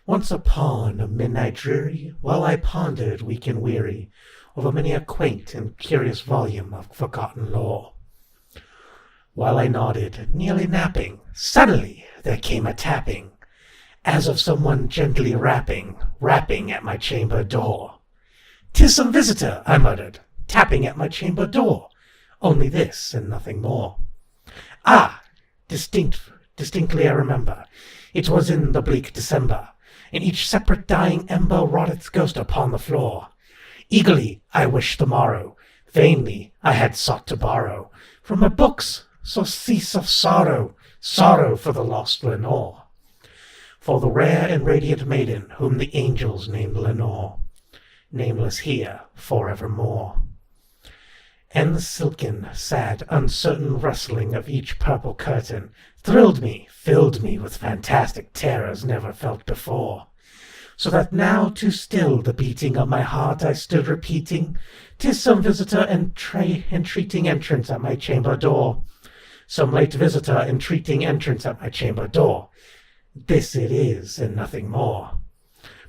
Once upon a midnight dreary, while I pondered weak and weary over many a quaint and curious volume of forgotten lore, while I nodded, nearly napping, suddenly there came a tapping, as of someone gently rapping at my chamber door. "'Tis some visitor," I muttered, "tapping at my chamber door. Only this, and nothing more." Ah! Distinctly I remember. It was in the bleak December, and each separate dying ember wrought its ghost upon the floor. Eagerly I wished the morrow, vainly I had sought to borrow from my books surcease of sorrow, sorrow for the lost Lenore, for the rare and radiant maiden whom the angels named Lenore, nameless here forevermore. And the silken, sad, uncertain rustling of each purple curtain thrilled me, filled me with fantastic terrors never felt before, so that now too still the beating of my heart I stood repeating, "'Tis some visitor entreating entrance at my chamber door. Some late visitor entreating entrance at my chamber door. This it is, and nothing more."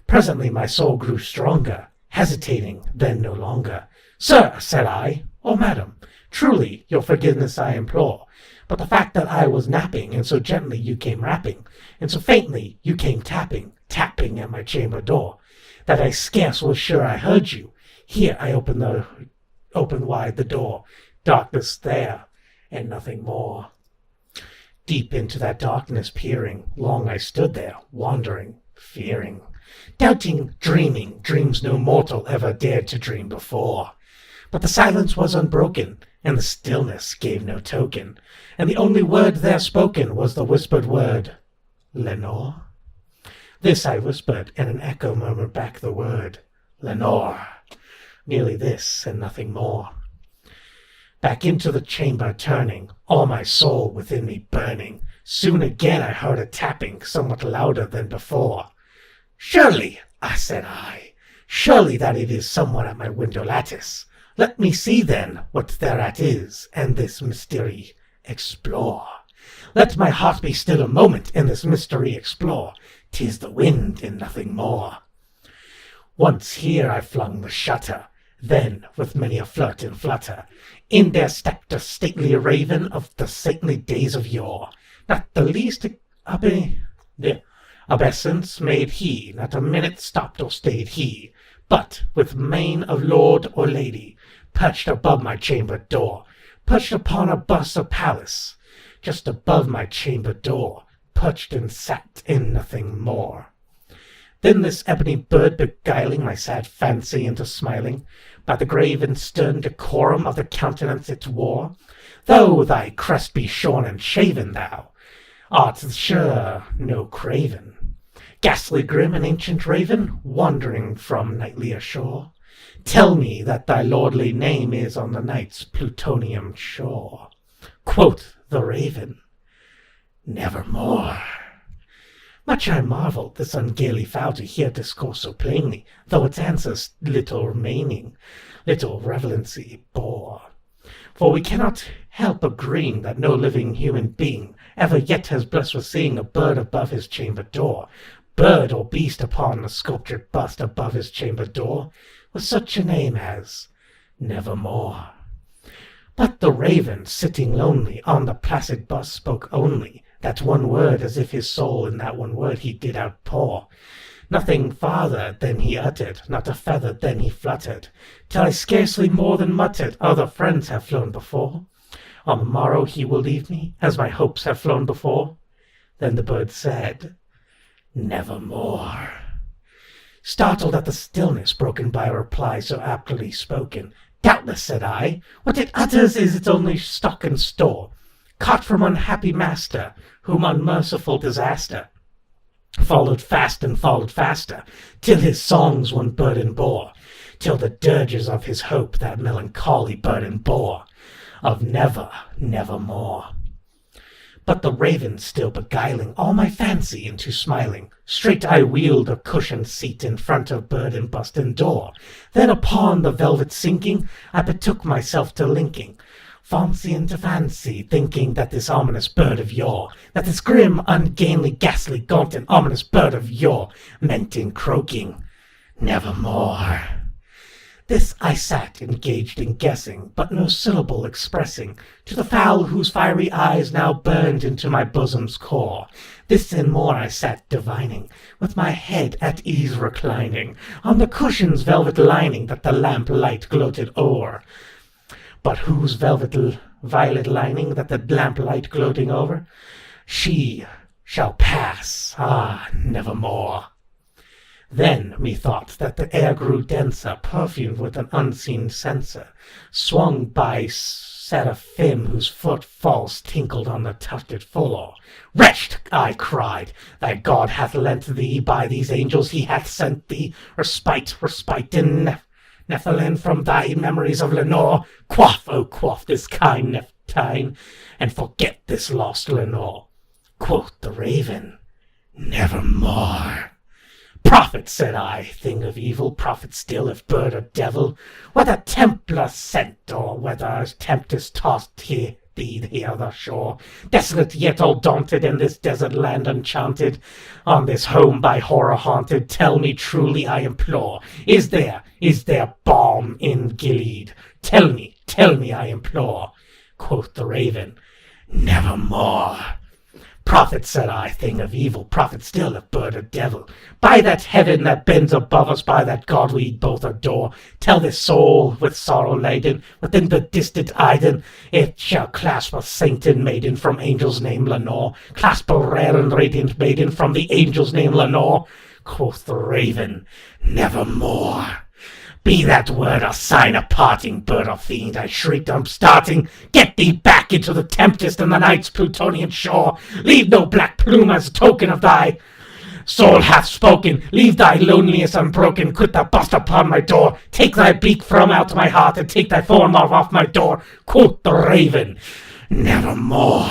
Presently my soul grew stronger, hesitating then no longer. "Sir," said I, "or madam, truly your forgiveness I implore, but the fact that I was napping, and so gently you came rapping, and so faintly you came tapping at my chamber door, that I scarce was sure I heard you. Here I opened wide the door, darkness there, and nothing more." Deep into that darkness peering, long I stood there, wondering, fearing, doubting, dreaming dreams no mortal ever dared to dream before. But the silence was unbroken, and the stillness gave no token, and the only word there spoken was the whispered word, "Lenore?" This I whispered, and an echo murmured back the word, "Lenore." Merely this, and nothing more. Back into the chamber turning, all my soul within me burning, soon again I heard a tapping, somewhat louder than before. "Surely," said I, "surely that it is someone at my window lattice. Let me see, then, what thereat is, and this mystery explore. Let my heart be still a moment, and this mystery explore. 'Tis the wind, and nothing more." Once here I flung the shutter, then, with many a flirt and flutter, in there stepped a stately raven of the saintly days of yore. Not the least obeisance made he, not a minute stopped or stayed he, but, with mien of lord or lady, perched above my chamber door, perched upon a bust of Pallas, just above my chamber door, perched and sat in nothing more. Then this ebony bird beguiling my sad fancy into smiling, by the grave and stern decorum of the countenance it wore, "Though thy crest be shorn and shaven, thou art sure no craven, ghastly grim and ancient raven, wandering from nightlier shore. Tell me that thy lordly name is on the night's plutonium shore." Quoth the raven, "Nevermore." Much I marvelled this ungainly fowl to hear discourse so plainly, though its answers little remaining, little relevancy bore. For we cannot help agreeing that no living human being ever yet has blessed with seeing a bird above his chamber door, bird or beast upon a sculptured bust above his chamber door, with such a name as Nevermore. But the raven, sitting lonely on the placid bust, spoke only that one word, as if his soul in that one word he did outpour. Nothing farther than he uttered, not a feather then he fluttered, till I scarcely more than muttered, "Other friends have flown before. On the morrow he will leave me, as my hopes have flown before." Then the bird said, "Nevermore." Startled at the stillness broken by a reply so aptly spoken, "Doubtless," said I, "what it utters is its only stock and store, caught from unhappy master, whom unmerciful disaster followed fast and followed faster, till his songs one burden bore, till the dirges of his hope that melancholy burden bore, of never, nevermore." But the raven still beguiling all my fancy into smiling, straight I wheeled a cushioned seat in front of bird and bust and door. Then upon the velvet sinking, I betook myself to linking, fancy into fancy, thinking that this ominous bird of yore, that this grim, ungainly, ghastly, gaunt, and ominous bird of yore, meant in croaking, nevermore. This I sat engaged in guessing, but no syllable expressing, to the fowl whose fiery eyes now burned into my bosom's core. This and more I sat divining, with my head at ease reclining, on the cushion's velvet lining that the lamp light gloated o'er. But whose violet lining that the lamp light gloating over? She shall pass, nevermore. Then methought that the air grew denser, perfumed with an unseen censer, swung by seraphim whose footfalls tinkled on the tufted floor. Wretched, I cried, thy God hath lent thee, by these angels he hath sent thee, respite in Nephilim from thy memories of Lenore. Quaff, oh quaff this kind neftine, and forget this lost Lenore. Quoth the raven, nevermore. Prophet, said I, thing of evil, prophet still, if bird or devil, whether Templar sent, or whether tempest tossed thee here the shore, desolate yet all daunted, in this desert land enchanted, on this home by horror haunted, tell me truly, I implore, is there balm in Gilead? Tell me, I implore. Quoth the raven, nevermore. Prophet, said I, thing of evil, prophet still, if bird or devil, by that heaven that bends above us, by that God we both adore, tell this soul with sorrow laden, within the distant Iden, it shall clasp a saint and maiden from angel's name Lenore, clasp a rare and radiant maiden from the angel's name Lenore. Quoth the raven, nevermore. Be that word a sign of parting, bird or fiend, I shrieked, upstarting. Get thee back into the tempest and the night's Plutonian shore. Leave no black plume as token of thy soul hath spoken. Leave thy loneliness unbroken. Quit the bust upon my door. Take thy beak from out my heart and take thy form off my door. Quoth the raven, nevermore.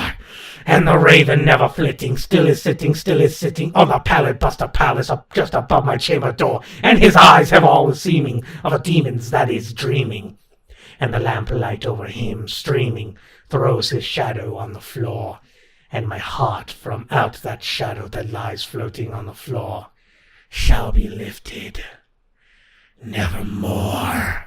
And the raven never flitting, still is sitting on the pallid buster palace up just above my chamber door, and his eyes have all the seeming of a demon's that is dreaming. And the lamplight over him streaming throws his shadow on the floor, and my heart from out that shadow that lies floating on the floor shall be lifted nevermore.